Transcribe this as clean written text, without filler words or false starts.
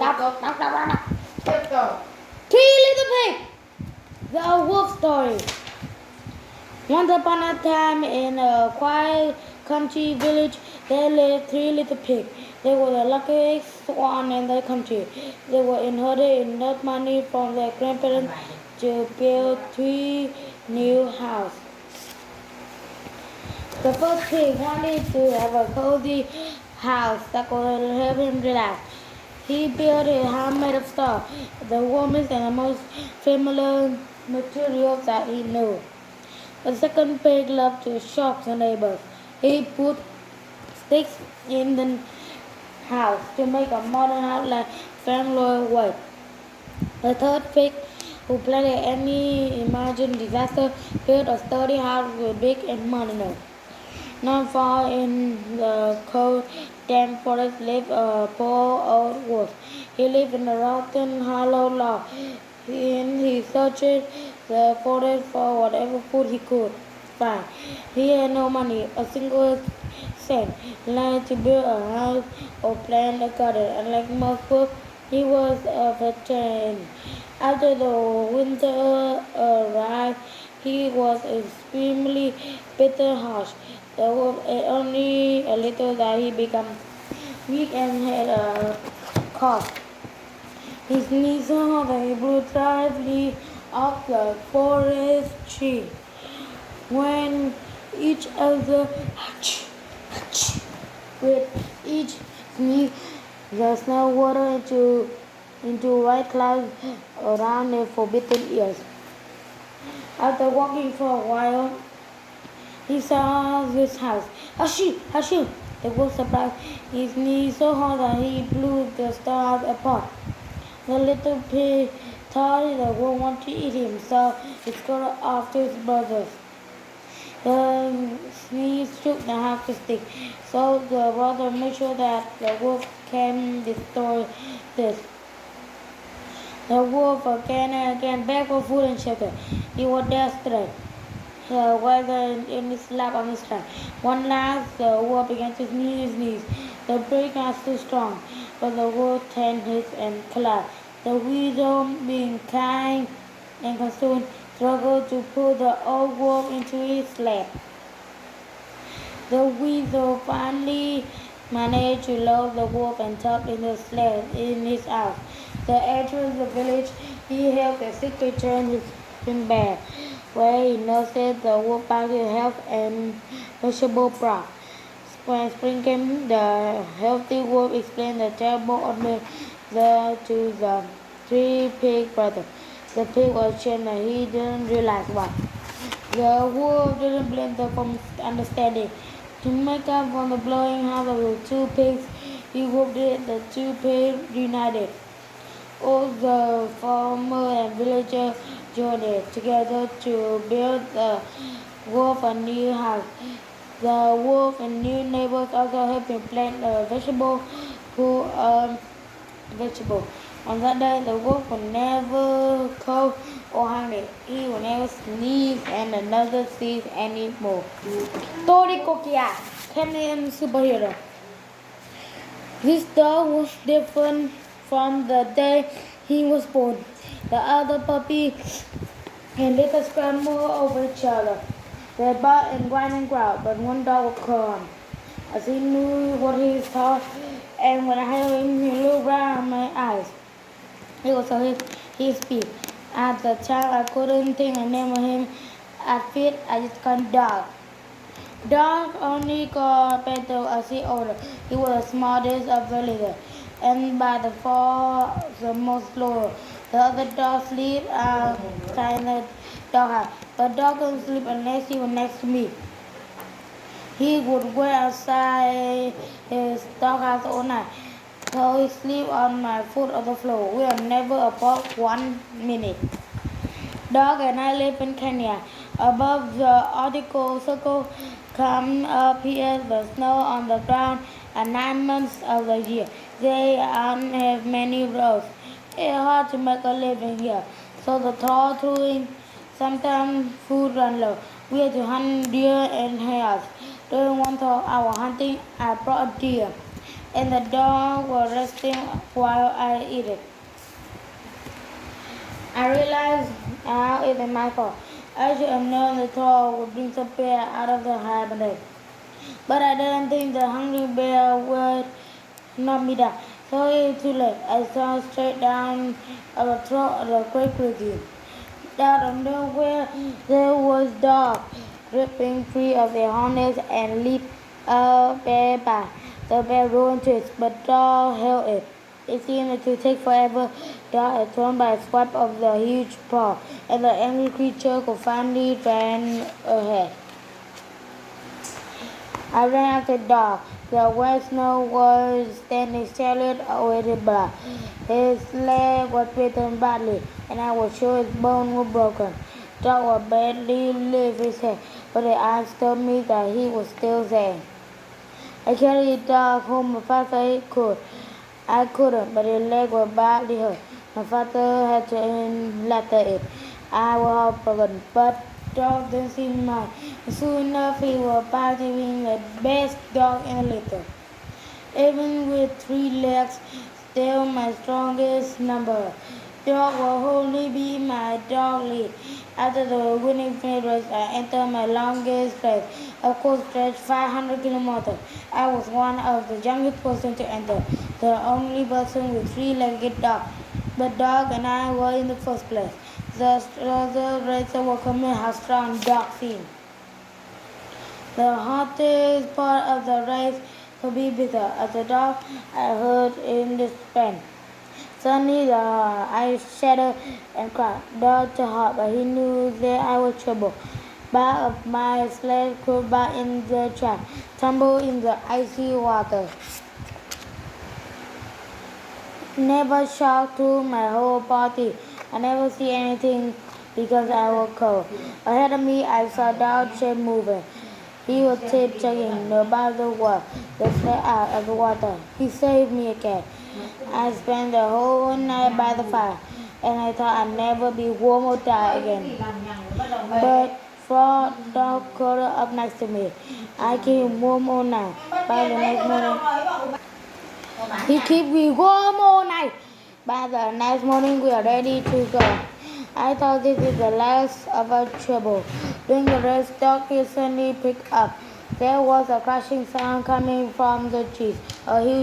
Three Little Pigs. The Wolf Story. Once upon a time in a quiet country village, there lived three little pigs. They were the luckiest one in the country. They were inherited enough money from their grandparents to build three new houses. The first pig wanted to have a cozy house that would help him relax. He built a house made of straw, the warmest and the most familiar material that he knew. The second pig loved to shock the neighbors. He put sticks in the house to make a modern house like family way. The third pig, who planned any imagined disaster, built a sturdy house with big and money. Not far in the cold, damp forest lived a poor old wolf. He lived in a rotten, hollow log. He searched the forest for whatever food he could find. He had no money, a single cent, land to build a house or plant a garden. Unlike most wolves, he was a vegetarian. After the winter arrived, he was extremely bitter harsh. The wolf ate only a little that he became weak and had a cough. His knees so that he blew tightly off the forest tree. When each other with each sneeze, the snow water into white clouds around their forbidden ears. After walking for a while, he saw this house. Hush, hush! The wolf surprised. He sneezed so hard that he blew the stars apart. The little pig thought the wolf wanted to eat him, so he scuttled off to his brothers. The sneeze shook the house to stick, so the brother made sure that the wolf can destroy this. The wolf again and again begged for food and shelter. He was desperate. Whether in his slap on his back. One last, the wolf began to sneeze. The pig was too strong, but the wolf turned his and collapsed. The weasel, being kind and concerned, struggled to pull the old wolf into his lap. The weasel finally managed to load the wolf and tucked in the sled in his house. The entrance of the village, he held a secret turn his bag, where he nursed the wolf back to health and vegetable broth. When spring came, the healthy wolf explained the terrible ordeal to the three pig brothers. The pig was ashamed that he didn't realize why. The wolf didn't blame them for understanding. To make up for the blowing house of the two pigs, he wolf did the two pigs united. All the farmer and villager journeyed together to build the wolf a new house. The wolf and new neighbors also helped him plant a vegetable vegetable. On that day, the wolf would never cough or hungry. He would never sneeze and another sneeze anymore. Tori Kokia, Kenyan superhero. This dog was different from the day he was born. The other puppy and little scrambled over each other. They barked and whined and growled, but one dog would calm, as he knew what he saw, and when I heard him, he looked right at my eyes. It was his speak. At the time, I couldn't think a name of him. At first, I just called Dog. Dog only got better as he older. He was the smartest of the litter, and by the far the most loyal. The other dogs sleep outside the doghouse, but dog couldn't sleep unless he was next to me. He would wait outside his doghouse all night, so he sleep on my foot on the floor. We are never apart 1 minute. Dog and I live in Kenya. Above the Arctic Circle, come up here, the snow on the ground at 9 months of the year. They don't have many roads. It's hard to make a living here, so the tall trees sometimes food run low. We had to hunt deer and hares. During one of our hunting, I brought a deer. and the dog was resting while I ate it. I realized now it is my fault. I should have known the dog would bring some bear out of the hibernate. But I didn't think the hungry bear would knock me down. So it was too late. I saw straight down the throat of the great creature. Out of nowhere, there was dog, ripping free of their harness and leaped a bear by. The bear roared to it, but dog held it. It seemed to take forever. Dog had thrown by a swipe of the huge paw, and the angry creature could finally ran ahead. I ran after the dog. The wet snow was standing silent over his blood. His leg was bitten badly, and I was sure his bone was broken. Dog was barely lift his head, but his eyes told me that he was still there. I carried the dog home as fast as I could. I couldn't, but his leg was badly hurt. My father had to laugh at it. I was heartbroken, but dog didn't seem mad. Soon enough, he was back to being the best dog in the litter. Even with 3 legs, still my strongest number. Dog will only be my dog lead. After the winning race, I entered my longest race, a course stretched 500 kilometers. I was one of the youngest person to enter, the only person with 3-legged dog. The dog and I were in the first place. The other racer will comment how strong dog seemed. The hottest part of the race could be bitter. As a dog, I heard in the span. Suddenly, the ice shattered and cracked. Dog too hot, but he knew that I was trouble. Back of my sled could back in the track, tumble in the icy water. Never shocked to my whole body. I never see anything because I was cold. Ahead of me, I saw Dog shape moving. He was tiptoeing no matter what. The sled out of the water. He saved me again. I spent the whole night by the fire, and I thought I'd never be warm or die again. But Frog Dog curled up next to me. I kept warm all night. By the next morning, he kept me warm all night. By the next morning, we are ready to go. I thought this is the last of our trouble. During the rest, Dog suddenly picked up. There was a crashing sound coming from the trees. A huge